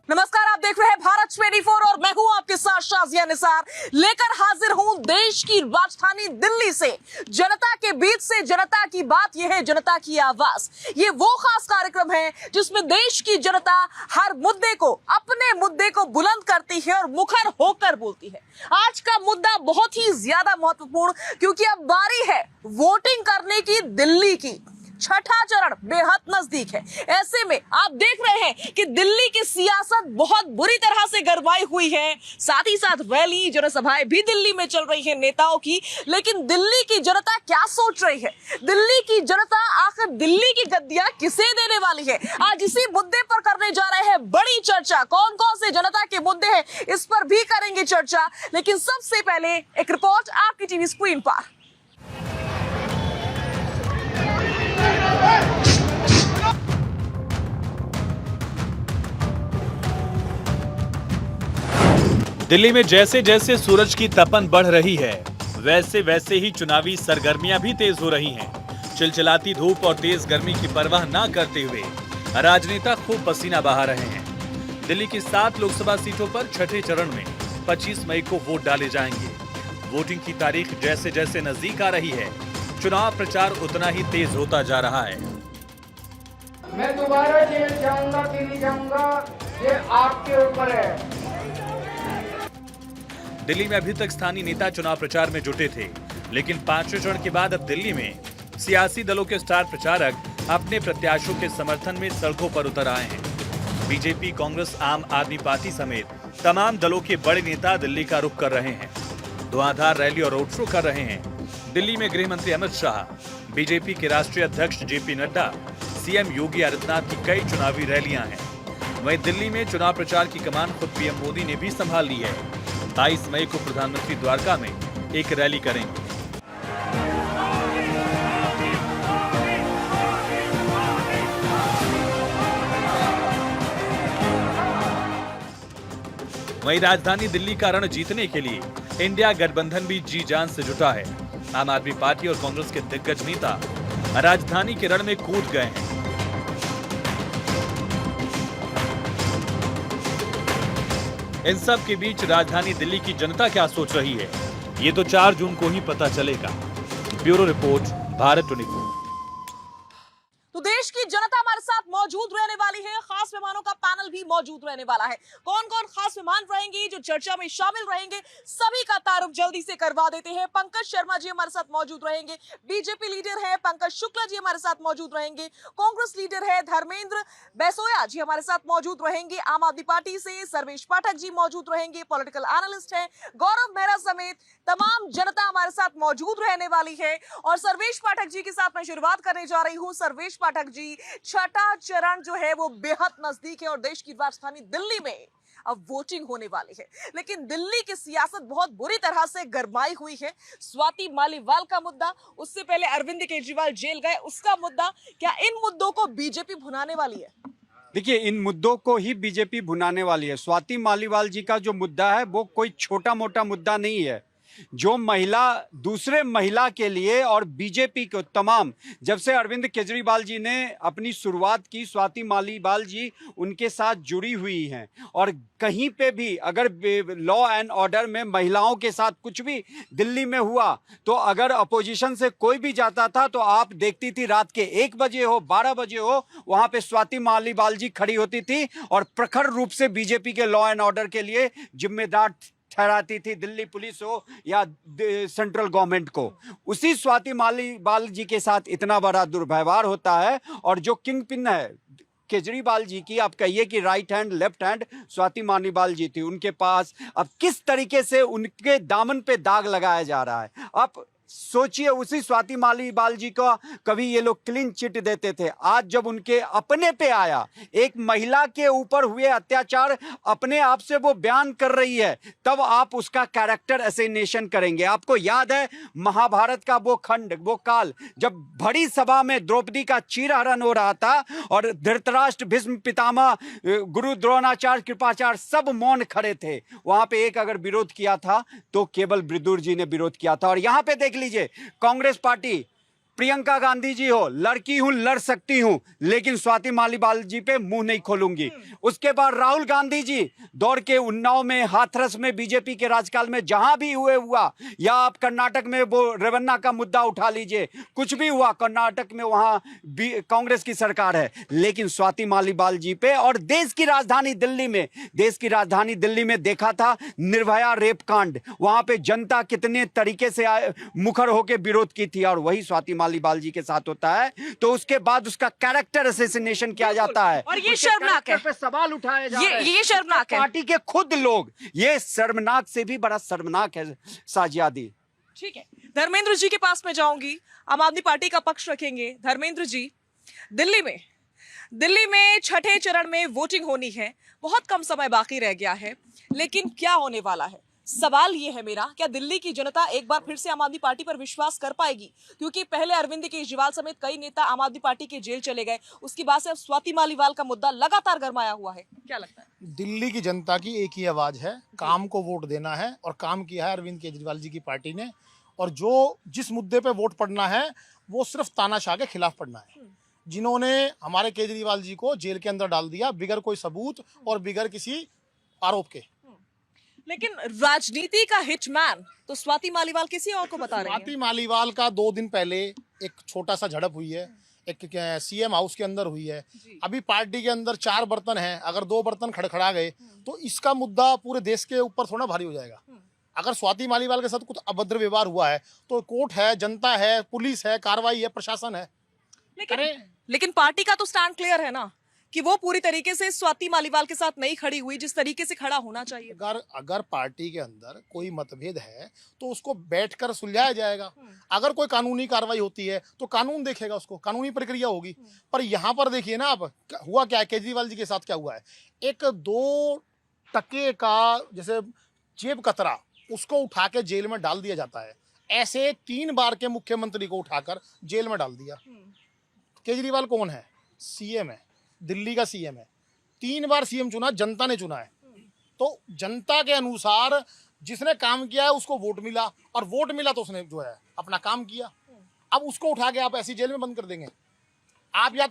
नमस्कार, आप देख रहे हैं भारत 24 और मैं हूं आपके साथ शाजिया निसार। लेकर हाजिर हूं देश की राजधानी दिल्ली से जनता के बीच से जनता की बात। यह है जनता की आवाज। ये वो खास कार्यक्रम है जिसमें देश की जनता हर मुद्दे को, अपने मुद्दे को बुलंद करती है और मुखर होकर बोलती है। आज का मुद्दा बहुत ही ज्यादा महत्वपूर्ण, क्योंकि अब बारी है वोटिंग करने की दिल्ली की। छठा चरण बेहद नजदीक है। ऐसे में आप देख रहे हैं कि दिल्ली की सियासत बहुत बुरी तरह से गरमाई हुई है। साथ ही साथ रैली, जनसभाएं भी दिल्ली में चल रही है नेताओं की। लेकिन दिल्ली की जनता क्या सोच रही है? दिल्ली की जनता आखिर दिल्ली की गद्दियां किसे देने वाली है? आज इसी मुद्दे पर करने जा रहे हैं बड़ी चर्चा। कौन कौन से जनता के मुद्दे हैं, इस पर भी करेंगे चर्चा। लेकिन सबसे पहले एक रिपोर्ट आपकी टीवी स्क्रीन पर। दिल्ली में जैसे जैसे सूरज की तपन बढ़ रही है, वैसे वैसे ही चुनावी सरगर्मियां भी तेज हो रही हैं। चिलचिलाती धूप और तेज गर्मी की परवाह न करते हुए राजनेता खूब पसीना बहा रहे हैं। दिल्ली की 7 लोकसभा सीटों पर छठे चरण में 25 मई को वोट डाले जाएंगे। वोटिंग की तारीख जैसे जैसे नजदीक आ रही है, चुनाव प्रचार उतना ही तेज होता जा रहा है। मैं दोबारा जेल जाऊंगा कि नहीं जाऊंगा, ये आपके ऊपर है। दिल्ली में अभी तक स्थानीय नेता चुनाव प्रचार में जुटे थे, लेकिन 5वें चरण के बाद अब दिल्ली में सियासी दलों के स्टार प्रचारक अपने प्रत्याशियों के समर्थन में सड़कों पर उतर आए हैं। बीजेपी, कांग्रेस, आम आदमी पार्टी समेत तमाम दलों के बड़े नेता दिल्ली का रुख कर रहे हैं। धुआंधार रैली और रोड शो कर रहे हैं। दिल्ली में गृह मंत्री अमित शाह, बीजेपी के राष्ट्रीय अध्यक्ष जेपी नड्डा, सीएम योगी आदित्यनाथ की कई चुनावी रैलियां हैं। वहीं दिल्ली में चुनाव प्रचार की कमान खुद पीएम मोदी ने भी संभाल ली है। 22 मई को प्रधानमंत्री द्वारका में एक रैली करेंगे। वहीं राजधानी दिल्ली का रण जीतने के लिए इंडिया गठबंधन भी जी जान से जुटा है। आम आदमी पार्टी और कांग्रेस के दिग्गज नेता राजधानी के रण में कूद गए हैं। इन सब के बीच राजधानी दिल्ली की जनता क्या सोच रही है, ये तो 4 जून को ही पता चलेगा। Bureau report, Bharat 24। तो देश की जनता हमारे साथ मौजूद रहने वाली है। खास मेहमानों का पैनल भी मौजूद रहने वाला है। कौन कौन खास मेहमान रहेंगे जो चर्चा में शामिल रहेंगे, सभी का तारुफ जल्दी से करवा देते हैं। पंकज शर्मा जी हमारे साथ मौजूद रहेंगे। बीजेपी लीडर है पंकज शुक्ला जी हमारे साथ मौजूद रहेंगे। कांग्रेस लीडर है धर्मेंद्र बैसोया जी हमारे साथ मौजूद रहेंगे। आम आदमी पार्टी से सर्वेश पाठक जी मौजूद रहेंगे। पॉलिटिकल एनालिस्ट है गौरव मेहरा समेत तमाम जनता हमारे साथ मौजूद रहने वाली है। और सर्वेश पाठक जी के साथ मैं शुरुआत करने जा रही हूं। सर्वेश पाठक जी, छठा चरण जो है वो बेहद नजदीक है और देश की राजधानी दिल्ली में अब वोटिंग होने वाली है। लेकिन दिल्ली की सियासत बहुत बुरी तरह से गरमाई हुई है। स्वाति मालीवाल का मुद्दा, उससे पहले अरविंद केजरीवाल जेल गए, उसका मुद्दा, क्या इन मुद्दों को बीजेपी भुनाने वाली है? देखिए, इन मुद्दों को ही बीजेपी भुनाने वाली है। स्वाति मालीवाल जी का जो मुद्दा है वो कोई छोटा मोटा मुद्दा नहीं है। जो महिला दूसरे महिला के लिए और बीजेपी को तमाम, जब से अरविंद केजरीवाल जी ने अपनी शुरुआत की, स्वाति मालीवाल जी उनके साथ जुड़ी हुई हैं। और कहीं पे भी अगर लॉ एंड ऑर्डर में महिलाओं के साथ कुछ भी दिल्ली में हुआ तो अगर अपोजिशन से कोई भी जाता था तो आप देखती थी रात के 1 बजे हो, 12 बजे हो, वहां पे स्वाति मालीवाल जी खड़ी होती थी और प्रखर रूप से बीजेपी के लॉ एंड ऑर्डर के लिए जिम्मेदार ठहराती थी, दिल्ली पुलिस हो या सेंट्रल गवर्नमेंट को। उसी स्वाति मालीवाल जी के साथ इतना बड़ा दुर्व्यवहार होता है। और जो किंग पिन है केजरीवाल जी की, आप कहिए कि right hand left hand Swati Maliwal ji थी उनके पास। अब किस तरीके से उनके दामन पे दाग लगाया जा रहा है, आप सोचिए। उसी स्वाति मालीवाल जी को कभी ये लोग क्लीन चिट देते थे, आज जब उनके अपने पे आया, एक महिला के ऊपर हुए अत्याचार अपने आप से वो बयान कर रही है, तब आप उसका कैरेक्टर असैसिनेशन करेंगे। आपको याद है महाभारत का वो खंड, वो काल, जब बड़ी सभा में द्रौपदी का चीरहरण हो रहा था और धृतराष्ट्र, भीष्म पितामह, गुरु द्रोणाचार्य, कृपाचार्य सब मौन खड़े थे। वहां पे एक अगर विरोध किया था तो केवल विदुर जी ने विरोध किया था। और यहां पे देख लीजिए, कांग्रेस पार्टी प्रियंका गांधी जी हो, लड़की हूं, लड़ सकती हूं, लेकिन स्वाति मालीवाल जी पे मुंह नहीं खोलूंगी। उसके बाद राहुल गांधी जी दौड़ के उन्नाव में, हाथरस में, बीजेपी के राजकाल में जहां भी हुआ, या आप कर्नाटक में वो रेवन्ना का मुद्दा उठा लीजिए, कुछ भी हुआ कर्नाटक में, वहां कांग्रेस की सरकार है। लेकिन स्वाति मालीवाल जी पे, और देश की राजधानी दिल्ली में देखा था निर्भया रेप कांड, वहां पे जनता कितने तरीके से मुखर होकर विरोध की थी, और वही स्वाति मालीवाल जी के साथ होता है। तो उसके बाद उसका कैरेक्टर असैसिनेशन किया जाता है, और ये शर्मनाक है, पे सवाल उठाया जा रहा है। ये शर्मनाक है। पार्टी के खुद लोग, ये शर्मनाक से भी बड़ा शर्मनाक है साजियादी। ठीक है, धर्मेंद्र जी के पास मैं जाऊंगी, आम आदमी पार्टी का पक्ष रखेंगे। धर्मेंद्र जी, दिल्ली में छठे चरण में वोटिंग होनी है, बहुत कम समय बाकी रह गया है, लेकिन क्या होने वाला है? सवाल ये है मेरा, क्या दिल्ली की जनता एक बार फिर से आम आदमी पार्टी पर विश्वास कर पाएगी? क्योंकि पहले अरविंद केजरीवाल समेत कई नेता आम आदमी पार्टी के जेल चले गए, उसके बाद से अब स्वाति मालीवाल का मुद्दा लगातार गरमाया हुआ है। क्या लगता है? दिल्ली की जनता की एक ही आवाज है, काम को वोट देना है, और काम किया है अरविंद केजरीवाल जी की पार्टी ने। और जिस मुद्दे पे वोट पड़ना है वो सिर्फ तानाशाह के खिलाफ पड़ना है, जिन्होंने हमारे केजरीवाल जी को जेल के अंदर डाल दिया बिगर कोई सबूत और बिगर किसी आरोप के। लेकिन राजनीति का हिटमैन तो स्वाति मालीवाल किसी और को बता रहे हैं। स्वाति मालीवाल का 2 दिन पहले एक छोटा सा झड़प हुई है, एक सीएम हाउस के अंदर हुई है। अभी पार्टी के अंदर 4 बर्तन हैं, अगर 2 बर्तन खड़खड़ा गए तो इसका मुद्दा पूरे देश के ऊपर थोड़ा भारी हो जाएगा। अगर स्वाति मालीवाल के साथ कुछ अभद्र व्यवहार हुआ है तो कोर्ट है, जनता है, पुलिस है, कार्रवाई है, प्रशासन है। लेकिन पार्टी का तो स्टैंड क्लियर है ना कि वो पूरी तरीके से स्वाति मालीवाल के साथ नहीं खड़ी हुई जिस तरीके से खड़ा होना चाहिए। अगर पार्टी के अंदर कोई मतभेद है तो उसको बैठकर सुलझाया जाएगा। अगर कोई कानूनी कार्रवाई होती है तो कानून देखेगा, उसको कानूनी प्रक्रिया होगी। पर यहाँ पर देखिए ना, अब हुआ क्या है, केजरीवाल जी के साथ क्या हुआ है, एक 2 टके का जैसे जेब कतरा, उसको उठा के जेल में डाल दिया जाता है। ऐसे 3 बार के मुख्यमंत्री को उठाकर जेल में डाल दिया। केजरीवाल कौन है? सीएम है, दिल्ली का सीएम है। 3 बार सीएम चुना, जनता ने चुना है। तो जनता के अनुसार जिसने काम किया है उसको वोट मिला, और वोट मिला तो उसने जो है अपना काम किया। अब उसको उठा के आप ऐसी जेल में बंद कर देंगे? आप या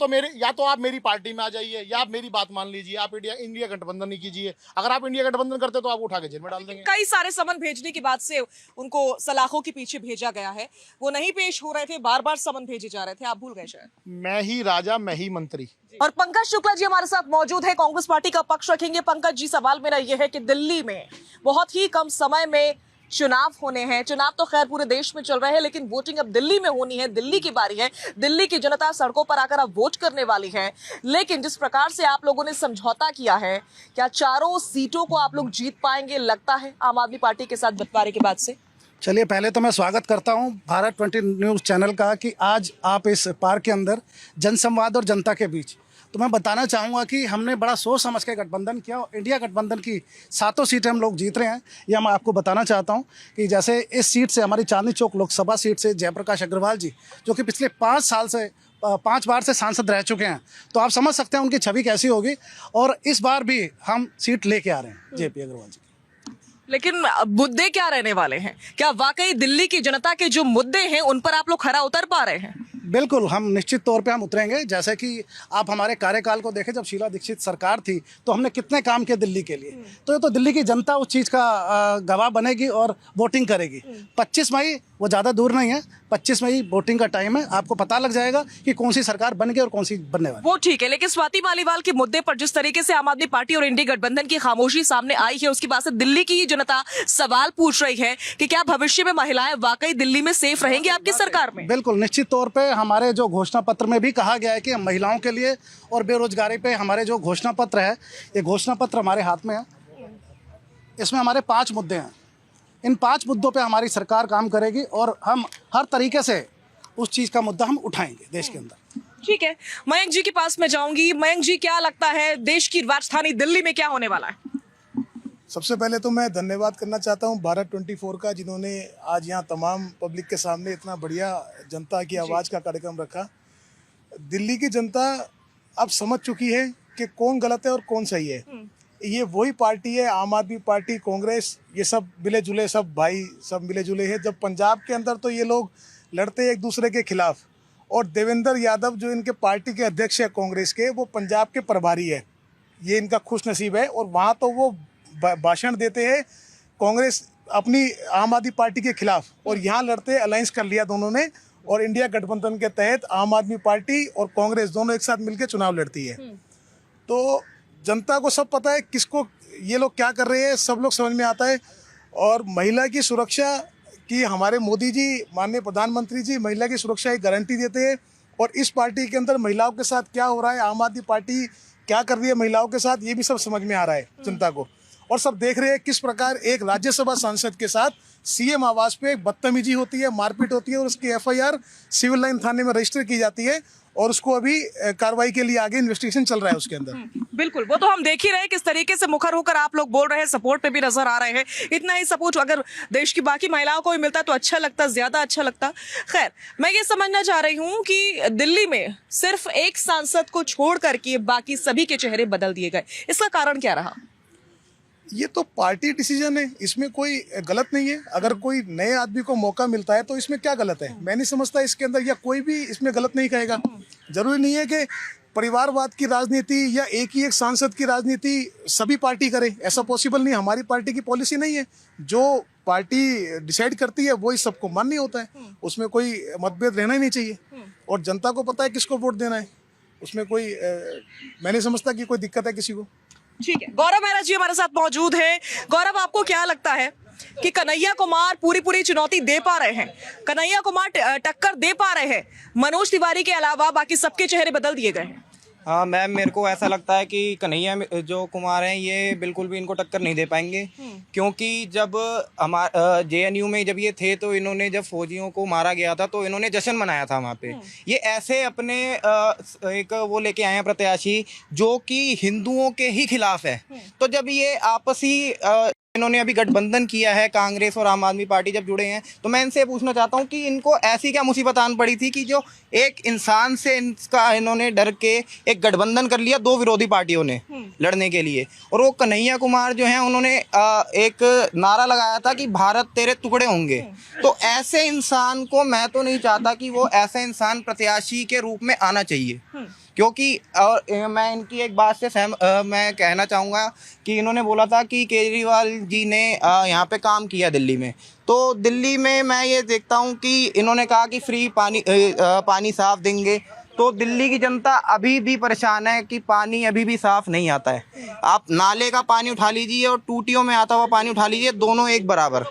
तो आप मेरी पार्टी में आ जाइए, या आप मेरी बात मान लीजिए, आप इंडिया गठबंधन नहीं कीजिए। अगर आप इंडिया गठबंधन करते तो आप उठा के जेल में डाल देंगे। कई सारे समन भेजने के बाद से उनको सलाखों के पीछे भेजा गया है, वो नहीं पेश हो रहे थे, बार-बार समन भेजे जा रहे थे, आप भूल गए शायद। मैं ही राजा, मैं ही मंत्री। और पंकज शुक्ला जी हमारे साथ मौजूद है, कांग्रेस पार्टी का पक्ष रखेंगे। पंकज जी, सवाल मेरा यह है कि दिल्ली में बहुत ही कम समय में चुनाव होने हैं। चुनाव तो खैर पूरे देश में चल रहे हैं, लेकिन वोटिंग अब दिल्ली में होनी है, दिल्ली की बारी है। दिल्ली की जनता सड़कों पर आकर अब वोट करने वाली है। लेकिन जिस प्रकार से आप लोगों ने समझौता किया है, क्या चारों सीटों को आप लोग जीत पाएंगे लगता है आम आदमी पार्टी के साथ बंटवारे के बाद से? चलिए, पहले तो मैं स्वागत करता हूं भारत 20 न्यूज़ चैनल का कि आज आप इस पार्क के अंदर जनसंवाद और जनता के बीच, तो मैं बताना चाहूँगा कि हमने बड़ा सोच समझ के गठबंधन किया और इंडिया गठबंधन की 7 सीटें हम लोग जीत रहे हैं। यह मैं आपको बताना चाहता हूँ कि जैसे इस सीट से, हमारी चांदनी चौक लोकसभा सीट से जयप्रकाश अग्रवाल जी, जो कि पिछले 5 बार से सांसद रह चुके हैं, तो आप समझ सकते हैं उनकी छवि कैसी होगी। और इस बार भी हम सीट लेके आ रहे हैं जेपी अग्रवाल जी। लेकिन मुद्दे क्या रहने वाले हैं? क्या वाकई दिल्ली की जनता के जो मुद्दे हैं उन पर आप लोग खरा उतर पा रहे हैं? बिल्कुल, हम निश्चित तौर पे हम उतरेंगे। जैसे कि आप हमारे कार्यकाल को देखें, जब शीला दीक्षित सरकार थी तो हमने कितने काम किए दिल्ली के लिए। तो ये तो दिल्ली की जनता उस चीज़ का गवाह बनेगी और वोटिंग करेगी। 25 मई वो ज़्यादा दूर नहीं है, 25 मई वोटिंग का टाइम है। आपको पता लग जाएगा कि कौन सी सरकार बन गई और कौन सी बनने वाली। वो ठीक है, लेकिन स्वाति मालीवाल के मुद्दे पर जिस तरीके से आम आदमी पार्टी और इंडिया गठबंधन की खामोशी सामने आई है, उसके बाद से दिल्ली की जनता सवाल पूछ रही है कि क्या भविष्य में महिलाएं वाकई दिल्ली में सेफ रहेंगी आपकी सरकार में? बिल्कुल, निश्चित तौर पे हमारे जो घोषणा पत्र में भी कहा गया है कि हम महिलाओं के लिए और बेरोजगारी पे हमारे जो घोषणा पत्र है, ये घोषणा पत्र हमारे हाथ में है। इसमें हमारे 5 मुद्दे हैं। इन 5 मुद्दों पे हमारी सरकार काम करेगी और हम हर तरीके से उस चीज़ का मुद्दा हम उठाएंगे देश के अंदर। ठीक है, मयंक जी के पास मैं जाऊंगी। मयंक जी, क्या लगता है देश की राजधानी दिल्ली में क्या होने वाला है? सबसे पहले तो मैं धन्यवाद करना चाहता हूं भारत 24 का, जिन्होंने आज यहां तमाम पब्लिक के सामने इतना बढ़िया जनता की आवाज़ का कार्यक्रम रखा। दिल्ली की जनता अब समझ चुकी है कि कौन गलत है और कौन सही है। ये वही पार्टी है, आम आदमी पार्टी, कांग्रेस, ये सब मिले जुले, सब भाई सब मिले जुले हैं। जब पंजाब के अंदर तो ये लोग लड़ते एक दूसरे के खिलाफ, और देवेंद्र यादव जो इनके पार्टी के अध्यक्ष है कांग्रेस के, वो पंजाब के प्रभारी है। ये इनका खुश नसीब है। और वहाँ तो वो भाषण देते हैं कांग्रेस अपनी आम आदमी पार्टी के खिलाफ, और यहाँ लड़ते अलायंस कर लिया दोनों ने, और इंडिया गठबंधन के तहत आम आदमी पार्टी और कांग्रेस दोनों एक साथ मिलकर चुनाव लड़ती है। तो जनता को सब पता है किसको ये लोग क्या कर रहे हैं, सब लोग समझ में आता है। और महिला की सुरक्षा की हमारे मोदी जी, माननीय प्रधानमंत्री जी, महिला की सुरक्षा की गारंटी देते हैं। और इस पार्टी के अंदर महिलाओं के साथ क्या हो रहा है, आम आदमी पार्टी क्या कर रही है महिलाओं के साथ, ये भी सब समझ में आ रहा है जनता को। और सब देख रहे हैं किस प्रकार एक राज्यसभा सांसद के साथ सीएम आवास पे बदतमीजी होती है, मारपीट होती है, और उसकी एफआईआर सिविल लाइन थाने में रजिस्टर की जाती है, और उसको अभी कार्रवाई के लिए आगे इन्वेस्टिगेशन चल रहा है उसके अंदर। बिल्कुल, वो तो हम देख ही रहे हैं किस तरीके से मुखर होकर आप लोग बोल रहे हैं, सपोर्ट पे भी नजर आ रहे हैं। इतना ही सपोर्ट अगर देश की बाकी महिलाओं को भी मिलता तो अच्छा लगता, ज्यादा अच्छा लगता। खैर, मैं ये समझना चाह रही हूँ कि दिल्ली में सिर्फ एक सांसद को छोड़ करके बाकी सभी के चेहरे बदल दिए गए, इसका कारण क्या रहा? ये तो पार्टी डिसीजन है, इसमें कोई गलत नहीं है। अगर कोई नए आदमी को मौका मिलता है तो इसमें क्या गलत है, मैं नहीं समझता इसके अंदर, या कोई भी इसमें गलत नहीं कहेगा। जरूरी नहीं है कि परिवारवाद की राजनीति या एक ही एक सांसद की राजनीति सभी पार्टी करे, ऐसा पॉसिबल नहीं। हमारी पार्टी की पॉलिसी नहीं है, जो पार्टी डिसाइड करती है वही सबको मान्य होता है, उसमें कोई मतभेद रहना ही नहीं चाहिए। और जनता को पता है किसको वोट देना है, उसमें कोई मैं नहीं समझता कि कोई दिक्कत है किसी को। ठीक है, गौरव मेहरा जी हमारे साथ मौजूद हैं। गौरव, आपको क्या लगता है कि कन्हैया कुमार पूरी चुनौती दे पा रहे हैं, कन्हैया कुमार टक्कर दे पा रहे हैं, मनोज तिवारी के अलावा बाकी सबके चेहरे बदल दिए गए हैं? हाँ मैम, मेरे को ऐसा लगता है कि कन्हैया जो कुमार हैं ये बिल्कुल भी इनको टक्कर नहीं दे पाएंगे। क्योंकि जब हमारे जेएनयू में जब ये थे तो इन्होंने, जब फौजियों को मारा गया था तो इन्होंने जश्न मनाया था वहाँ पे। ये ऐसे अपने एक वो लेके आए हैं प्रत्याशी जो कि हिंदुओं के ही खिलाफ है। तो जब ये आपसी इन्होंने अभी गठबंधन किया है, कांग्रेस और आम आदमी पार्टी जब जुड़े हैं, तो मैं इनसे पूछना चाहता हूं कि इनको ऐसी क्या मुसीबत आन पड़ी थी कि जो एक इंसान से इनका इन्होंने डर के एक गठबंधन कर लिया दो विरोधी पार्टियों ने लड़ने के लिए। और वो कन्हैया कुमार जो हैं उन्होंने एक नारा लगाया था कि भारत तेरे टुकड़े होंगे। तो ऐसे इंसान को मैं तो नहीं चाहता कि वो ऐसा इंसान प्रत्याशी के रूप में आना चाहिए। क्योंकि और मैं इनकी एक बात से मैं कहना चाहूँगा कि इन्होंने बोला था कि केजरीवाल जी ने यहाँ पे काम किया दिल्ली में। तो दिल्ली में मैं ये देखता हूँ कि इन्होंने कहा कि फ्री पानी साफ देंगे। तो दिल्ली की जनता अभी भी परेशान है कि पानी अभी भी साफ नहीं आता है। आप नाले का पानी उठा लीजिए और टूटियों में आता हुआ पानी उठा लीजिए, दोनों एक बराबर।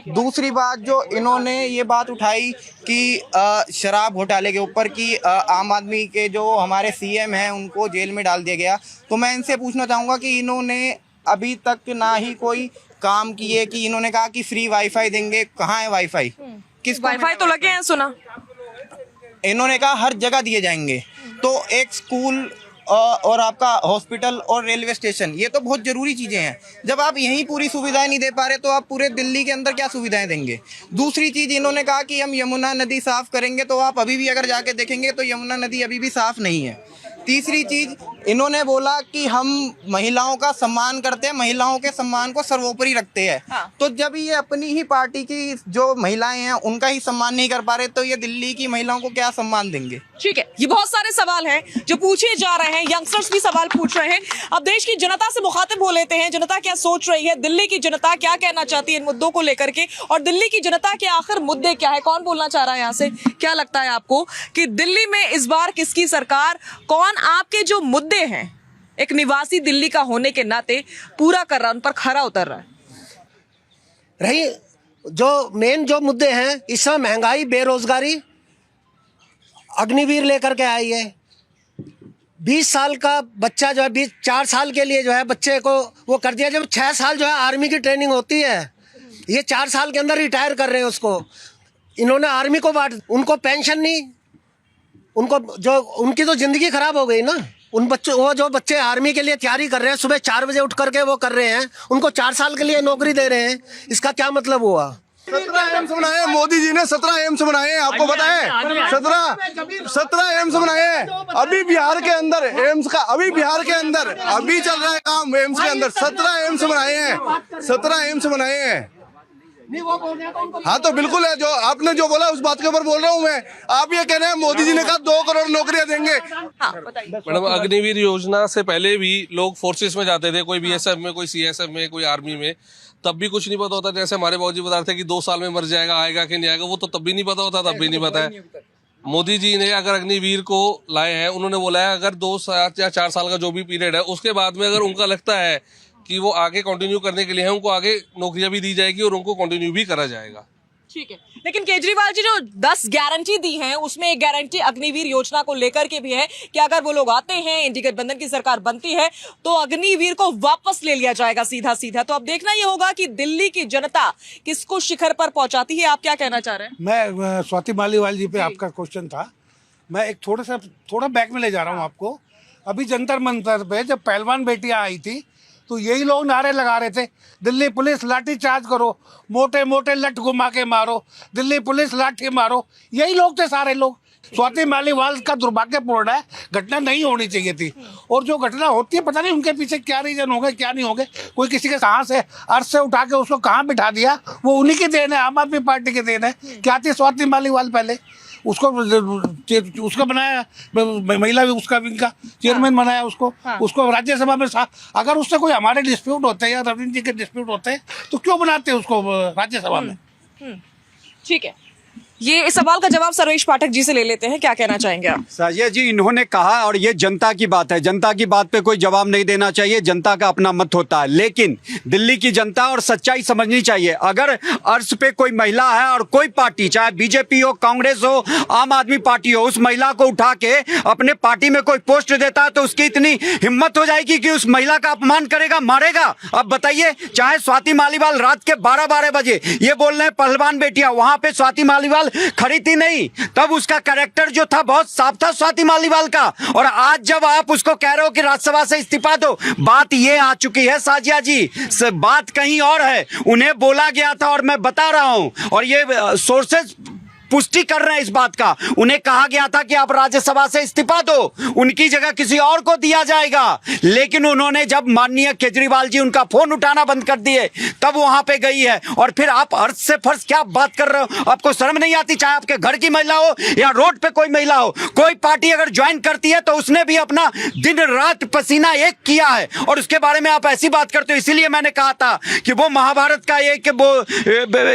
दूसरी बात जो इन्होंने ये बात उठाई कि शराब घोटाले के ऊपर कि आम आदमी के जो हमारे सीएम हैं उनको जेल में डाल दिया गया। तो मैं इनसे पूछना चाहूँगा कि इन्होंने अभी तक ना ही कोई काम किए कि इन्होंने कहा कि फ्री वाईफाई देंगे, कहाँ है वाईफाई? किस वाईफाई तो लगे हैं, सुना इन्होंने कहा हर जगह दिए जाएंगे। तो एक स्कूल और आपका हॉस्पिटल और रेलवे स्टेशन, ये तो बहुत ज़रूरी चीज़ें हैं। जब आप यहीं पूरी सुविधाएं नहीं दे पा रहे तो आप पूरे दिल्ली के अंदर क्या सुविधाएं देंगे? दूसरी चीज़ इन्होंने कहा कि हम यमुना नदी साफ़ करेंगे, तो आप अभी भी अगर जाके देखेंगे तो यमुना नदी अभी भी साफ़ नहीं है। तीसरी चीज़ इन्होंने बोला कि हम महिलाओं का सम्मान करते हैं, महिलाओं के सम्मान को सर्वोपरि रखते हैं। हाँ। तो जब ये अपनी ही पार्टी की जो महिलाएं हैं उनका ही सम्मान नहीं कर पा रहे तो ये दिल्ली की महिलाओं को क्या सम्मान देंगे? ठीक है, ये बहुत सारे सवाल हैं जो पूछे जा रहे हैं, यंगस्टर्स भी सवाल पूछ रहे हैं। अब देश की जनता से मुखातिब हो लेते हैं, जनता क्या सोच रही है, दिल्ली की जनता क्या कहना चाहती है इन मुद्दों को लेकर के, और दिल्ली की जनता के आखिर मुद्दे क्या है? कौन बोलना चाह रहा है यहाँ से? क्या लगता है आपको कि दिल्ली में इस बार किसकी सरकार, कौन आपके जो मुद्दे हैं एक निवासी दिल्ली का होने के नाते पूरा कर रहा है, उन पर खरा उतर रहा है? रही जो मेन जो मुद्दे हैं इस समय महंगाई, बेरोजगारी, अग्निवीर लेकर के आई है। 20 साल का बच्चा जो है 4 साल के लिए जो है बच्चे को वो कर दिया। जब 6 साल जो है आर्मी की ट्रेनिंग होती है, ये 4 साल के अंदर रिटायर कर रहे हैं उसको। इन्होंने आर्मी को बांट, उनको पेंशन नहीं, उनको जो उनकी तो ज़िंदगी खराब हो गई ना। उन बच्चों, वो जो बच्चे आर्मी के लिए तैयारी कर रहे हैं, सुबह 4 बजे उठ करके वो कर रहे हैं, उनको 4 साल के लिए नौकरी दे रहे हैं। इसका क्या मतलब हुआ? 17 एम्स बनाए मोदी जी ने, 17 एम्स बनाए, आपको पता है? 17 एम्स बनाए। अभी बिहार के अंदर एम्स का, अभी बिहार के अंदर अभी चल रहा है काम एम्स के अंदर। 17 एम्स बनाए हैं, 17 एम्स बनाए हैं। हाँ तो बिल्कुल है, जो आपने जो बोला उस बात के ऊपर बोल रहा हूँ मैं। आप ये कह रहे हैं मोदी जी ने कहा 2 करोड़ नौकरियां देंगे। हाँ बताइए। मैडम, अग्निवीर योजना से पहले भी लोग फोर्सेस में जाते थे, कोई बीएसएफ में, कोई सीएसएफ में, कोई आर्मी में, तब भी कुछ नहीं पता होता। जैसे हमारे बाबूजी बता रहे थे कि 2 साल में मर जाएगा, आएगा कि नहीं आएगा, वो तो तब भी नहीं पता होता, तब भी नहीं पता है। मोदी जी ने अगर अग्निवीर को लाए हैं, उन्होंने बोला है अगर 2 साल या 4 साल का जो भी पीरियड है, उसके बाद में अगर उनका लगता है कि वो आगे कंटिन्यू करने के लिए है, उनको आगे नौकरियां भी दी जाएगी और उनको कंटिन्यू भी करा जाएगा। ठीक है, लेकिन केजरीवाल जी जो 10 गारंटी दी हैं उसमें एक गारंटी अग्निवीर योजना को लेकर के भी है कि अगर वो लोग आते हैं, इंडी गठबंधन की सरकार बनती है तो अग्निवीर को वापस ले लिया जाएगा सीधा सीधा। तो अब देखना ये होगा कि दिल्ली की जनता किसको शिखर पर पहुंचाती है। आप क्या कहना चाह रहे हैं? मैं स्वाति मालीवाल जी पे आपका क्वेश्चन था, मैं एक थोड़ा बैक में ले जा रहा हूँ आपको। अभी जंतर मंतर पे जब पहलवान बेटियां आई थी तो यही लोग नारे लगा रहे थे, दिल्ली पुलिस लाठी चार्ज करो, मोटे मोटे लठ घुमा के मारो, दिल्ली पुलिस लाठी मारो। यही लोग थे सारे लोग। स्वाति मालीवाल का दुर्भाग्यपूर्ण है, घटना नहीं होनी चाहिए थी। और जो घटना होती है पता नहीं उनके पीछे क्या रीजन हो गए क्या नहीं हो गए। कोई किसी के कहाँ से अर्थ से उठा के उसको कहाँ बिठा दिया, वो उन्हीं की देन है, आम आदमी पार्टी की देन है। क्या थी स्वाति मालीवाल पहले, उसको बनाया महिला उसका विंग का चेयरमैन बनाया उसको राज्यसभा में। अगर उससे कोई हमारे डिस्प्यूट होते हैं या रविंद्र जी के डिस्प्यूट होते हैं तो क्यों बनाते हैं उसको राज्यसभा में? ठीक है, ये इस सवाल का जवाब सर्वेश पाठक जी से ले लेते हैं। क्या कहना चाहेंगे आप? साजिया जी, इन्होंने कहा, और ये जनता की बात है, जनता की बात पे कोई जवाब नहीं देना चाहिए, जनता का अपना मत होता है। लेकिन दिल्ली की जनता और सच्चाई समझनी चाहिए। अगर अर्श पे कोई महिला है और कोई पार्टी, चाहे बीजेपी हो, कांग्रेस हो, आम आदमी पार्टी हो, उस महिला को उठा के अपने पार्टी में कोई पोस्ट देता है तो उसकी इतनी हिम्मत हो जाएगी कि उस महिला का अपमान करेगा, मारेगा? अब बताइए, चाहे स्वाति मालीवाल रात के 12-12 बजे ये बोल रहे हैं पहलवान बेटियां, वहां पे स्वाति मालीवाल खड़ी थी नहीं, तब उसका कैरेक्टर जो था बहुत साफ था स्वाति मालीवाल का। और आज जब आप उसको कह रहे हो कि राज्यसभा से इस्तीफा दो, बात ये आ चुकी है साजिया जी, बात कहीं और है। उन्हें बोला गया था और मैं बता रहा हूं, और ये सोर्सेज पुष्टि कर रहे हैं इस बात का, उन्हें कहा गया था कि आप राज्यसभा से इस्तीफा दो, उनकी जगह किसी और को दिया जाएगा। लेकिन उन्होंने जब माननीय केजरीवाल जी उनका फोन उठाना बंद कर दिए तब वहां पे गई है। और फिर आप अर्थ से फर्श क्या बात कर रहे हो? आपको शर्म नहीं आती? चाहे आपके घर की महिला हो या रोड पे कोई महिला हो, कोई पार्टी अगर ज्वाइन करती है तो उसने भी अपना दिन रात पसीना एक किया है और उसके बारे में आप ऐसी बात करते हो। इसीलिए मैंने कहा था कि वो महाभारत का एक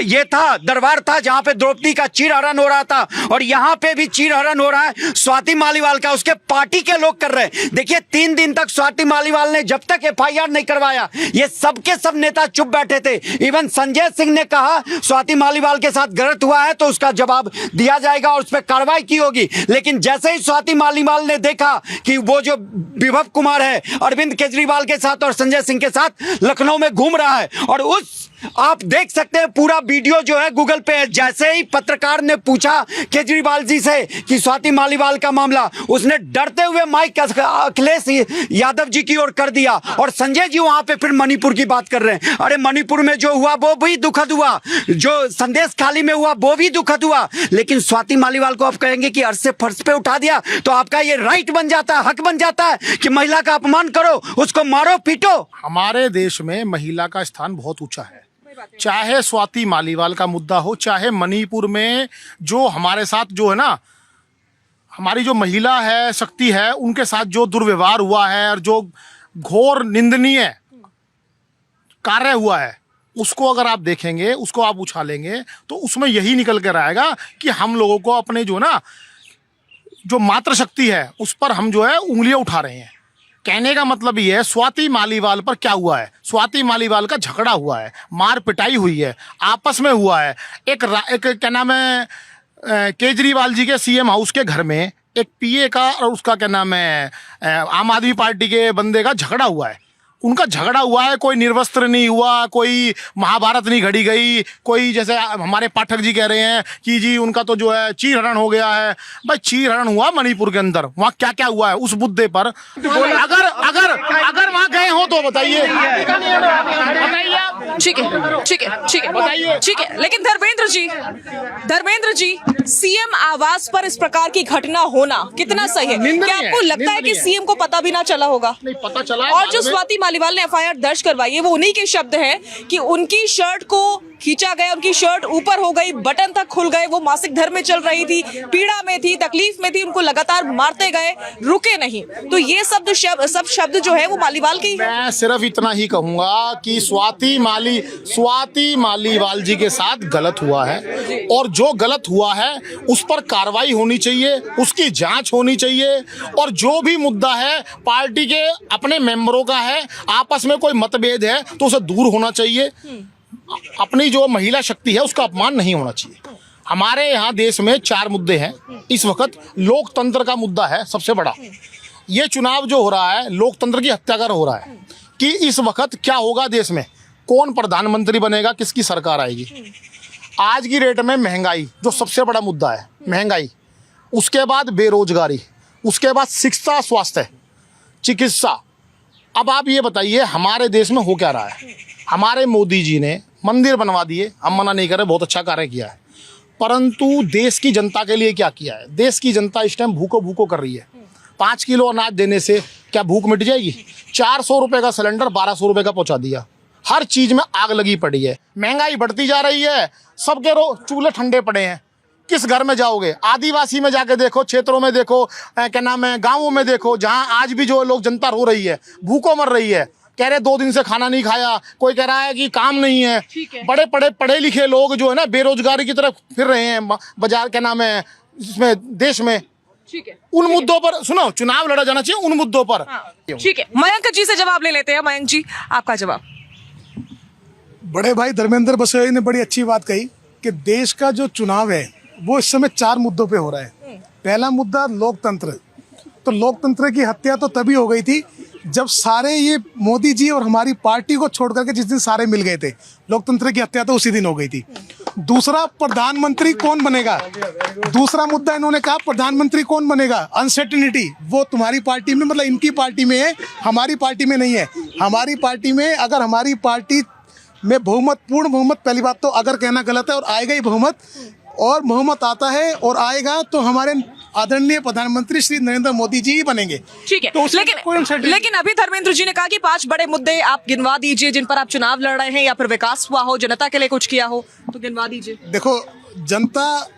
ये था, दरबार था जहां पे द्रौपदी का चीरहरण हो रहा था, और यहां पे भी चीरहरण हो रहा है स्वाति मालीवाल का, उसके पार्टी के लोग कर रहे हैं। देखिए, 3 दिन तक स्वाति मालीवाल ने जब तक एफआईआर नहीं करवाया, ये सबके सब नेता चुप बैठे थे। इवन संजय सिंह ने कहा स्वाति मालीवाल के साथ गलत हुआ है तो उसका जवाब दिया जाएगा और उस पर कार्रवाई की होगी। लेकिन जैसे ही स्वाति मालीवाल ने देखा कि वो जो विभव कुमार है अरविंद केजरीवाल के साथ और संजय सिंह के साथ लखनऊ में घूम रहा है, और उस आप देख सकते हैं पूरा वीडियो जो है गूगल पे है, जैसे ही पत्रकार ने पूछा केजरीवाल जी से कि स्वाति मालीवाल का मामला, उसने डरते हुए माइक अखिलेश यादव जी की ओर कर दिया और संजय जी वहां पे फिर मणिपुर की बात कर रहे हैं। अरे मणिपुर में जो हुआ वो भी दुखद हुआ, जो संदेश खाली में हुआ वो भी दुखद हुआ, लेकिन स्वाति मालीवाल को आप कहेंगे कि अर्श से फर्श पे उठा दिया तो आपका ये राइट बन जाता है, हक बन जाता है कि महिला का अपमान करो, उसको मारो पीटो। हमारे देश में महिला का स्थान बहुत ऊंचा है, चाहे स्वाति मालीवाल का मुद्दा हो, चाहे मणिपुर में जो हमारे साथ जो है ना, हमारी जो महिला है, शक्ति है, उनके साथ जो दुर्व्यवहार हुआ है और जो घोर निंदनीय कार्य हुआ है, उसको अगर आप देखेंगे, उसको आप उछालेंगे तो उसमें यही निकल कर आएगा कि हम लोगों को अपने जो ना जो मातृशक्ति है उस पर हम जो है उंगलियां उठा रहे हैं। कहने का मतलब ये है, स्वाति मालीवाल पर क्या हुआ है? स्वाति मालीवाल का झगड़ा हुआ है, मार पिटाई हुई है, आपस में हुआ है। एक क्या नाम है, केजरीवाल जी के सीएम हाउस के घर में एक पीए का और उसका क्या नाम है, आम आदमी पार्टी के बंदे का झगड़ा हुआ है। उनका झगड़ा हुआ है, कोई निर्वस्त्र नहीं हुआ, कोई महाभारत नहीं घड़ी गई, कोई जैसे हमारे पाठक जी कह रहे हैं कि जी उनका तो जो है चीरहरण हो गया है। भाई चीरहरण हुआ मणिपुर के अंदर, वहाँ क्या क्या हुआ है उस मुद्दे पर अगर अगर अगर वहाँ गए हो तो बताइए। ठीक है, ठीक है, ठीक है, बताइए। ठीक है, लेकिन धर्मेंद्र जी, सीएम आवास पर इस प्रकार की घटना होना कितना सही है? क्या आपको लगता है कि सीएम को पता भी ना चला होगा? नहीं पता चला। और जो स्वाति मालीवाल ने एफआईआर दर्ज करवाई है वो उन्हीं के शब्द हैं कि उनकी शर्ट को खींचा गया, उनकी शर्ट ऊपर हो गई, बटन तक खुल गए, वो मासिक धर्म में चल रही थी, पीड़ा में थी, तकलीफ में थी, उनको लगातार मारते गए, रुके नहीं। तो ये सब शब्द जो है वो मालीवाल की। मैं सिर्फ इतना ही कहूंगा कि स्वाति मालीवाल जी के साथ गलत हुआ है और जो गलत हुआ है उस पर कार्रवाई होनी चाहिए, उसकी जांच होनी चाहिए और जो भी मुद्दा है पार्टी के अपने मेंबरों का है, आपस में कोई मतभेद है तो उसे दूर होना चाहिए। अपनी जो महिला शक्ति है उसका अपमान नहीं होना चाहिए। हमारे यहाँ देश में 4 मुद्दे हैं इस वक्त। लोकतंत्र का मुद्दा है सबसे बड़ा। ये चुनाव जो हो रहा है लोकतंत्र की हत्या कर हो रहा है कि इस वक्त क्या होगा देश में, कौन प्रधानमंत्री बनेगा, किसकी सरकार आएगी। आज की डेट में महंगाई जो सबसे बड़ा मुद्दा है, महंगाई, उसके बाद बेरोजगारी, उसके बाद शिक्षा, स्वास्थ्य, चिकित्सा। अब आप ये बताइए हमारे देश में हो क्या रहा है। हमारे मोदी जी ने मंदिर बनवा दिए, हम मना नहीं कर रहे, बहुत अच्छा कार्य किया है, परंतु देश की जनता के लिए क्या किया है। देश की जनता इस टाइम भूखो कर रही है। 5 किलो अनाज देने से क्या भूख मिट जाएगी? 400 रुपये का सिलेंडर 1200 रुपये का पहुंचा दिया। हर चीज में आग लगी पड़ी है, महंगाई बढ़ती जा रही है, सबके चूल्हे ठंडे पड़े हैं। किस घर में जाओगे? आदिवासी में जाके देखो, क्षेत्रों में देखो, क्या नाम है, गाँवों में देखो, जहाँ आज भी जो लोग जनता रो रही है, भूखों मर रही है, कह रहे 2 दिन से खाना नहीं खाया, कोई कह रहा है कि काम नहीं है। बड़े पढ़े लिखे लोग जो है ना बेरोजगारी की तरफ फिर रहे हैं बाजार, क्या नाम है, इसमें देश में। ठीक है, उन मुद्दों पर सुनो, चुनाव लड़ा जाना चाहिए उन मुद्दों पर। ठीक है, मयंक जी से जवाब ले लेते हैं। मयंक जी, आपका जवाब। बड़े भाई धर्मेंद्र बसोई ने बड़ी अच्छी बात कही कि देश का जो चुनाव है वो इस समय 4 मुद्दों पे हो रहा है। पहला मुद्दा लोकतंत्र। तो लोकतंत्र की हत्या तो तभी हो गई थी जब सारे ये मोदी जी और हमारी पार्टी को छोड़ करके जिस दिन सारे मिल गए थे, लोकतंत्र की हत्या तो उसी दिन हो गई थी। दूसरा, प्रधानमंत्री कौन बनेगा। दूसरा मुद्दा इन्होंने कहा प्रधानमंत्री कौन बनेगा, अनसर्टेनिटी। वो तुम्हारी पार्टी में, मतलब इनकी पार्टी में है, हमारी पार्टी में नहीं है। हमारी पार्टी में, अगर हमारी पार्टी में बहुमत, पूर्ण बहुमत, पहली बात तो अगर कहना गलत है, और आएगा ही बहुमत, और बहुमत आता है और आएगा तो हमारे आदरणीय प्रधानमंत्री श्री नरेंद्र मोदी जी ही बनेंगे। ठीक है, तो लेकिन अभी धर्मेंद्र जी ने कहा कि 5 बड़े मुद्दे आप गिनवा दीजिए जिन पर आप चुनाव लड़ रहे हैं, या फिर विकास हुआ हो, जनता के लिए कुछ किया हो, तो गिनवा दीजिए। देखो, जनता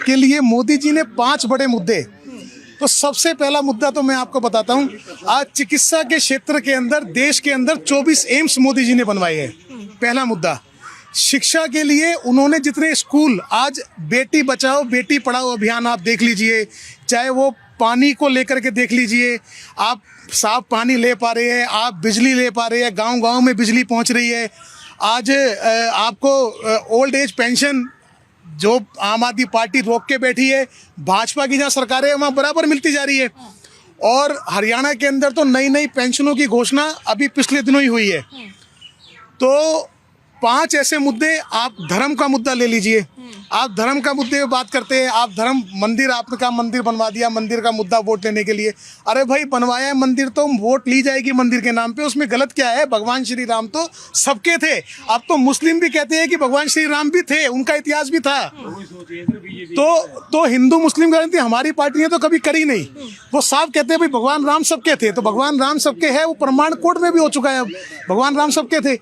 के लिए मोदी जी ने 5 बड़े मुद्दे, तो सबसे पहला मुद्दा तो मैं आपको बताता हूँ। आज चिकित्सा के क्षेत्र के अंदर, देश के अंदर 24 एम्स मोदी जी ने बनवाए हैं। पहला मुद्दा। शिक्षा के लिए उन्होंने जितने स्कूल, आज बेटी बचाओ बेटी पढ़ाओ अभियान आप देख लीजिए, चाहे वो पानी को लेकर के देख लीजिए, आप साफ पानी ले पा रहे हैं, आप बिजली ले पा रहे हैं, गांव-गांव में बिजली पहुंच रही है। आज आपको ओल्ड एज पेंशन जो आम आदमी पार्टी रोक के बैठी है, भाजपा की जहाँ सरकार है वहाँ बराबर मिलती जा रही है। और हरियाणा के अंदर तो नई पेंशनों की घोषणा अभी पिछले दिनों ही हुई है। तो 5 ऐसे मुद्दे। आप धर्म का मुद्दा ले लीजिए, आप धर्म का मुद्दे में बात करते हैं, आप धर्म, मंदिर, आपने कहा मंदिर बनवा दिया, मंदिर का मुद्दा वोट लेने के लिए। अरे भाई, बनवाया है मंदिर तो वोट ली जाएगी मंदिर के नाम पे, उसमें गलत क्या है। भगवान श्री राम तो सबके थे। अब तो मुस्लिम भी कहते हैं कि भगवान श्री राम भी थे, उनका इतिहास भी था। तो हिंदू मुस्लिम गारंटी हमारी पार्टी ने तो कभी करी नहीं। वो साफ कहते हैं भाई भगवान राम सबके थे, तो भगवान राम सबके है, वो प्रमाण कोर्ट में भी हो चुका है। अब भगवान राम सबके थे।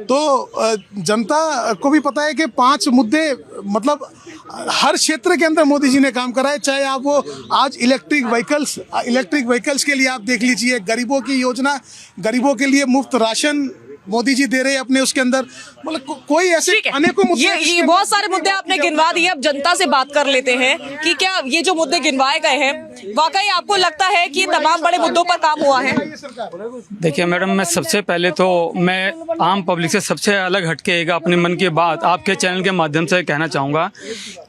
तो जनता को भी पता है कि 5 मुद्दे, मतलब हर क्षेत्र के अंदर मोदी जी ने काम करा है। चाहे आप वो आज इलेक्ट्रिक व्हीकल्स के लिए आप देख लीजिए, गरीबों की योजना, गरीबों के लिए मुफ्त राशन मोदी जी दे रहे हैं अपने उसके अंदर, मतलब कोई ऐसे अनेकों मुद्दे। ये बहुत सारे मुद्दे आपने गिनवा दिए। अब जनता से बात कर लेते हैं कि क्या ये जो मुद्दे गिनवाए गए हैं, वाकई आपको लगता है कि तमाम बड़े मुद्दों पर काम हुआ है? देखिए मैडम, मैं सबसे पहले तो मैं आम पब्लिक से सबसे अलग हटके अपने मन की बात आपके चैनल के माध्यम से कहना चाहूँगा।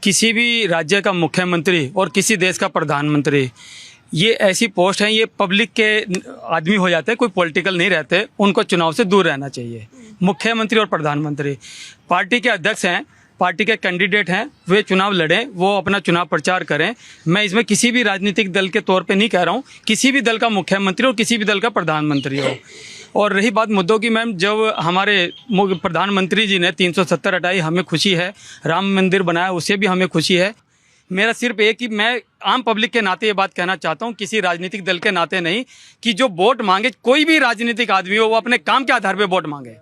किसी भी राज्य का मुख्यमंत्री और किसी देश का प्रधानमंत्री, ये ऐसी पोस्ट है, ये पब्लिक के आदमी हो जाते हैं, कोई पॉलिटिकल नहीं रहते, उनको चुनाव से दूर रहना चाहिए। मुख्यमंत्री और प्रधानमंत्री पार्टी के अध्यक्ष हैं, पार्टी के कैंडिडेट हैं, वे चुनाव लड़ें, वो अपना चुनाव प्रचार करें। मैं इसमें किसी भी राजनीतिक दल के तौर पे नहीं कह रहा हूँ, किसी भी दल का मुख्यमंत्री और किसी भी दल का प्रधानमंत्री हो। और रही बात मुद्दों की, मैम, जब हमारे प्रधानमंत्री जी ने 370 हटाई, हमें खुशी है। राम मंदिर बनाया, उससे भी हमें खुशी है। मेरा सिर्फ एक ही, मैं आम पब्लिक के नाते ये बात कहना चाहता हूँ, किसी राजनीतिक दल के नाते नहीं, कि जो वोट मांगे, कोई भी राजनीतिक आदमी हो, वो अपने काम के आधार पे वोट मांगे।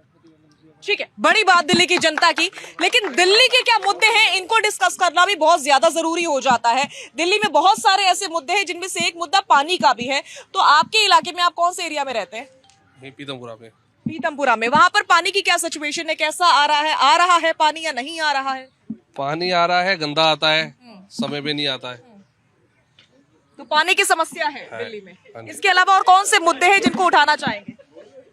ठीक है, बड़ी बात दिल्ली की जनता की, लेकिन दिल्ली के क्या मुद्दे हैं इनको डिस्कस करना भी बहुत ज्यादा जरूरी हो जाता है। दिल्ली में बहुत सारे ऐसे मुद्दे हैं जिनमें से एक मुद्दा पानी का भी है। तो आपके इलाके में आप कौन से एरिया में रहते हैं? पीतमपुरा में। पीतमपुरा में, वहां पर पानी की क्या सिचुएशन है, कैसा आ रहा है पानी या नहीं आ रहा है? पानी आ रहा है, गंदा आता है, समय पे नहीं आता है। तो पानी की समस्या है दिल्ली में। इसके अलावा और कौन से मुद्दे हैं जिनको उठाना चाहेंगे?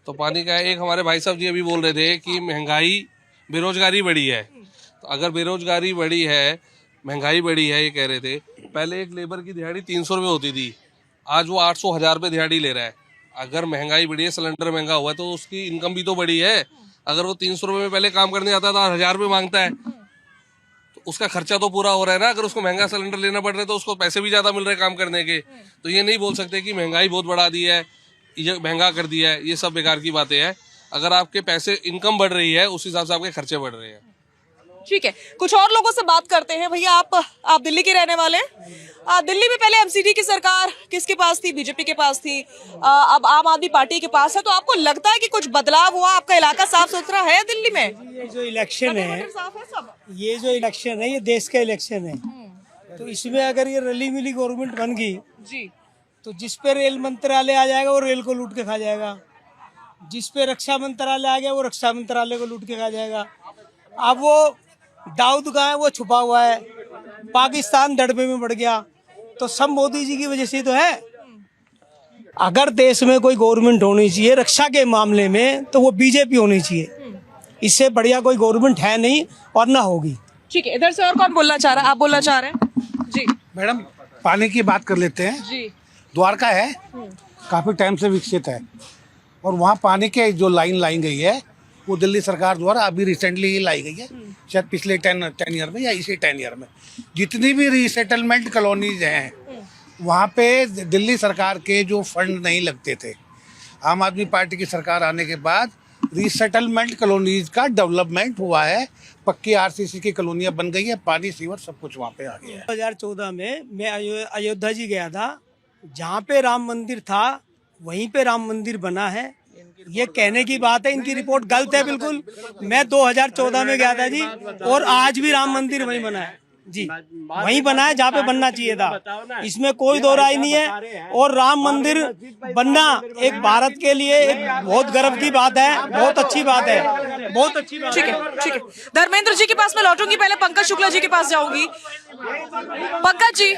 तो पानी का एक हमारे भाई साहब जी अभी बोल रहे थे कि महंगाई, बेरोजगारी बढ़ी है। तो अगर बेरोजगारी बढ़ी है, महंगाई बढ़ी है, ये कह रहे थे, पहले एक लेबर की दिहाड़ी 300 रुपये होती थी, आज वो 800 1000 रुपये दिहाड़ी ले रहा है। अगर महंगाई बढ़ी है, सिलेंडर महंगा हुआ है, तो उसकी इनकम भी तो बढ़ी है। अगर वो 300 रुपये में पहले काम करने आता था, 1000 रुपये मांगता है, तो उसका खर्चा तो पूरा हो रहा है ना। अगर उसको महंगा सिलेंडर लेना पड़ रहा है तो उसको पैसे भी ज्यादा मिल रहे हैं काम करने के। तो ये नहीं बोल सकते कि महंगाई बहुत बढ़ा दी है, ये महंगा कर दिया है, ये सब बेकार की बातें हैं। अगर आपके पैसे, इनकम बढ़ रही है, उस हिसाब से आपके खर्चे बढ़ रहे हैं। ठीक है, कुछ और लोगों से बात करते हैं। भैया आप दिल्ली के रहने वाले हैं। दिल्ली में पहले एमसीडी की सरकार किसके पास थी? बीजेपी के पास थी। अब आम आदमी पार्टी के पास है। तो आपको लगता है कि कुछ बदलाव हुआ? आपका इलाका साफ सुथरा है दिल्ली में? ये जो इलेक्शन है, ये जो इलेक्शन है, ये देश का इलेक्शन है। तो इसमें अगर ये रली मिली गवर्नमेंट बन गई जी, तो जिस पे रेल मंत्रालय आ जाएगा वो रेल को लूट के खा जाएगा, जिस पे रक्षा मंत्रालय आ गया वो रक्षा मंत्रालय को लूट के खा जाएगा। अब वो दाऊद का है, वो छुपा हुआ है, पाकिस्तान दड़बे में बढ़ गया। तो सब मोदी जी की वजह से तो है। अगर देश में कोई गवर्नमेंट होनी चाहिए रक्षा के मामले में, तो वो बीजेपी होनी चाहिए। इससे बढ़िया कोई गवर्नमेंट है नहीं और ना होगी। ठीक है, इधर से और कौन बोलना चाह रहा है? आप बोलना चाह रहे हैं जी? मैडम, पानी की बात कर लेते हैं जी। द्वारका है, काफ़ी टाइम से विकसित है, और वहाँ पानी के जो लाइन लाई गई है वो दिल्ली सरकार द्वारा अभी रिसेंटली ही लाई गई है, शायद पिछले 10 ईयर में या इसी 10 ईयर में। जितनी भी रीसेटलमेंट कॉलोनीज हैं वहाँ पे दिल्ली सरकार के जो फंड नहीं लगते थे, आम आदमी पार्टी की सरकार आने के बाद रीसेटलमेंट कॉलोनीज का डेवलपमेंट हुआ है। पक्की आरसीसी की कॉलोनियाँ बन गई है, पानी सीवर सब कुछ वहाँ पे आ गया है। 2014 में मैं अयोध्या जी गया था, जहाँ पे राम मंदिर था वहीं पे राम मंदिर बना है। ये कहने की बात है, इनकी रिपोर्ट गलत है बिल्कुल। मैं 2014 में गया था जी, और आज भी राम मंदिर वहीं बना है जी, वहीं बना है जहाँ पे बनना चाहिए था। इसमें कोई दो राय नहीं है। और राम मंदिर बनना एक भारत के लिए एक बहुत गर्व की बात है, बहुत अच्छी बात है, बहुत अच्छी बात है। ठीक है। धर्मेंद्र जी के पास मैं लौटूंगी, पहले पंकज शुक्ला जी के पास जाऊंगी। पंकज जी,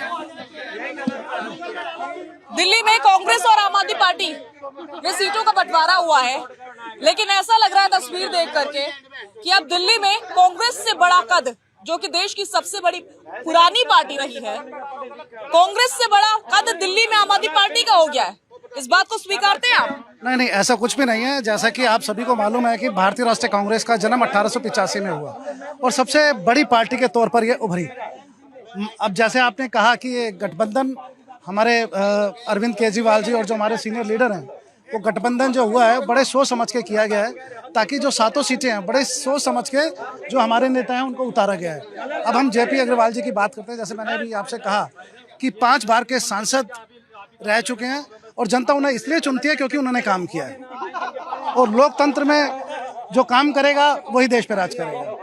दिल्ली में कांग्रेस और आम आदमी पार्टी में सीटों का बंटवारा हुआ है, लेकिन ऐसा लग रहा है तस्वीर देख करके कि अब दिल्ली में कांग्रेस से बड़ा कद, जो कि देश की सबसे बड़ी पुरानी पार्टी रही है, कांग्रेस से बड़ा कद दिल्ली में आम आदमी पार्टी का हो गया है। इस बात को स्वीकारते हैं आप? नहीं, ऐसा कुछ भी नहीं है। जैसा कि आप सभी को मालूम है कि भारतीय राष्ट्रीय कांग्रेस का जन्म 1885 में हुआ और सबसे बड़ी पार्टी के तौर पर यह उभरी। अब जैसे आपने कहा कि ये गठबंधन हमारे अरविंद केजरीवाल जी और जो हमारे सीनियर लीडर हैं, वो गठबंधन जो हुआ है बड़े सोच समझ के किया गया है, ताकि जो 7 सीटें हैं बड़े सोच समझ के जो हमारे नेता हैं उनको उतारा गया है। अब हम जेपी अग्रवाल जी की बात करते हैं। जैसे मैंने अभी आपसे कहा कि 5 बार के सांसद रह चुके हैं और जनता उन्हें इसलिए चुनती है क्योंकि उन्होंने काम किया है, और लोकतंत्र में जो काम करेगा वही देश पे राज करेगा।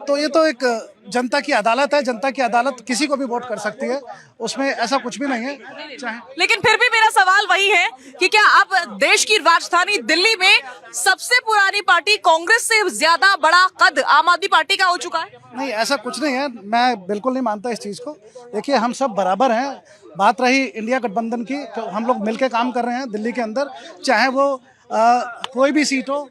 तो ये तो एक जनता की अदालत है, जनता की अदालत किसी को भी वोट कर सकती है, उसमें ऐसा कुछ भी नहीं है। चाहे लेकिन फिर भी मेरा सवाल वही है कि क्या अब देश की राजधानी दिल्ली में सबसे पुरानी पार्टी कांग्रेस से ज्यादा बड़ा कद आम आदमी पार्टी का हो चुका है? नहीं, ऐसा कुछ नहीं है। मैं बिल्कुल नहीं मानता इस चीज़ को। देखिए, हम सब बराबर हैं। बात रही इंडिया गठबंधन की, तो हम लोग मिलकर काम कर रहे हैं दिल्ली के अंदर, चाहे वो कोई भी सीट हो,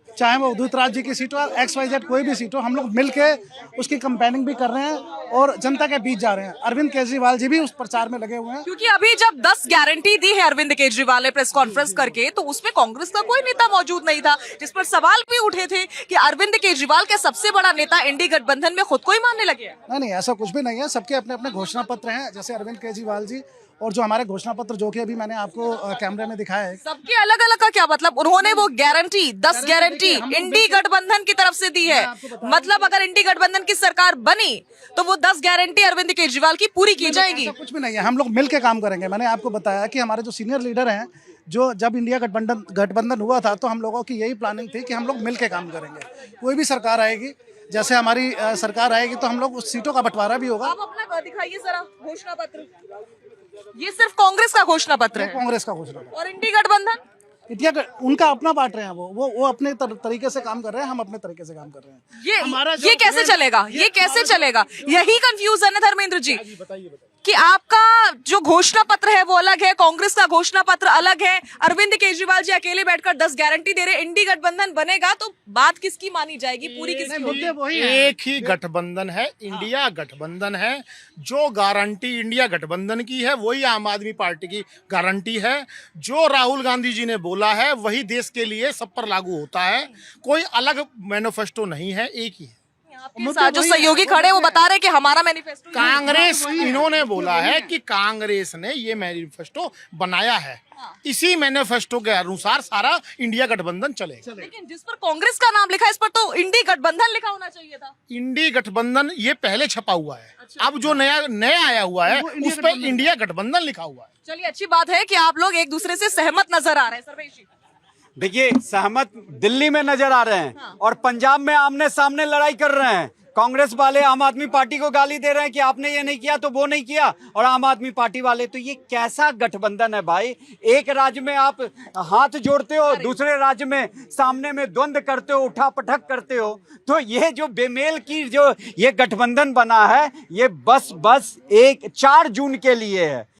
चाहे वो उदित राज जी की सीट हो, XYZ कोई भी सीट हो, हम लोग मिल के उसकी कंपेनिंग भी कर रहे हैं और जनता के बीच जा रहे हैं। अरविंद केजरीवाल जी भी उस प्रचार में लगे हुए हैं। क्योंकि अभी जब 10 गारंटी दी है अरविंद केजरीवाल ने प्रेस कॉन्फ्रेंस करके, तो उसमें कांग्रेस का कोई नेता मौजूद नहीं था, जिस पर सवाल भी उठे थे कि अरविंद केजरीवाल के सबसे बड़ा नेता इंडी गठबंधन में खुद को ही मानने लगे। नहीं, ऐसा कुछ भी नहीं है। सबके अपने अपने घोषणा पत्र हैं। जैसे अरविंद केजरीवाल जी और जो हमारे घोषणा पत्र, जो कि अभी मैंने आपको कैमरे में दिखाया है, सबके अलग अलग का क्या मतलब? उन्होंने वो गारंटी 10 गारंटी इंडी गठबंधन की तरफ से दी है। मतलब अगर इंडी गठबंधन की सरकार बनी तो वो 10 गारंटी अरविंद केजरीवाल की पूरी की जाएगी। कुछ भी नहीं है। हम लोग मिल के काम करेंगे। मैंने आपको बताया कि हमारे जो सीनियर लीडर हैं जो जब इंडिया गठबंधन हुआ था तो हम लोगों की यही प्लानिंग थी कि हम लोग मिल के काम करेंगे। कोई भी सरकार आएगी, जैसे हमारी सरकार आएगी तो हम लोग उस सीटों का बंटवारा भी होगा। आप अपना दिखाइए जरा घोषणा पत्र। ये सिर्फ कांग्रेस का घोषणा पत्र है। कांग्रेस का घोषणा पत्र। और इंडी गठबंधन उनका अपना बांट रहे हैं, वो अपने तरीके से काम कर रहे हैं, हम अपने तरीके से काम कर रहे हैं। ये कैसे चलेगा? ये कैसे चलेगा? यही कंफ्यूजन है धर्मेंद्र जी कि आपका जो घोषणा पत्र है वो अलग है, कांग्रेस का घोषणा पत्र अलग है। अरविंद केजरीवाल जी अकेले बैठकर 10 गारंटी दे रहे, इंडी गठबंधन बनेगा तो बात किसकी मानी जाएगी? पूरी किसकी होगी? एक ही गठबंधन है, इंडिया गठबंधन है। जो गारंटी इंडिया गठबंधन की है वही आम आदमी पार्टी की गारंटी है। जो राहुल गांधी जी ने बोला है वही देश के लिए सब पर लागू होता है। कोई अलग मैनिफेस्टो नहीं है, एक ही है। आपके साथ जो सहयोगी खड़े वो बता रहे कि हमारा मैनिफेस्टो, कांग्रेस इन्होंने बोला है कि कांग्रेस ने ये मैनिफेस्टो बनाया है, इसी मैनिफेस्टो के अनुसार सारा इंडिया गठबंधन चलेगा। लेकिन जिस पर कांग्रेस का नाम लिखा है इस पर तो इंडी गठबंधन लिखा होना चाहिए था। इंडी गठबंधन ये पहले छपा हुआ है। अब जो नया आया हुआ है उस पर इंडिया गठबंधन लिखा हुआ है। चलिए, अच्छी बात है कि आप लोग एक दूसरे से सहमत नजर आ रहे हैं। सर्वेश जी, देखिए, सहमत दिल्ली में नजर आ रहे हैं और पंजाब में आमने सामने लड़ाई कर रहे हैं। कांग्रेस वाले आम आदमी पार्टी को गाली दे रहे हैं कि आपने ये नहीं किया तो वो नहीं किया, और आम आदमी पार्टी वाले, तो ये कैसा गठबंधन है भाई? एक राज्य में आप हाथ जोड़ते हो, दूसरे राज्य में सामने में द्वंद्व करते हो, उठा पटक करते हो। तो ये जो बेमेल की जो ये गठबंधन बना है ये बस 4 जून के लिए है।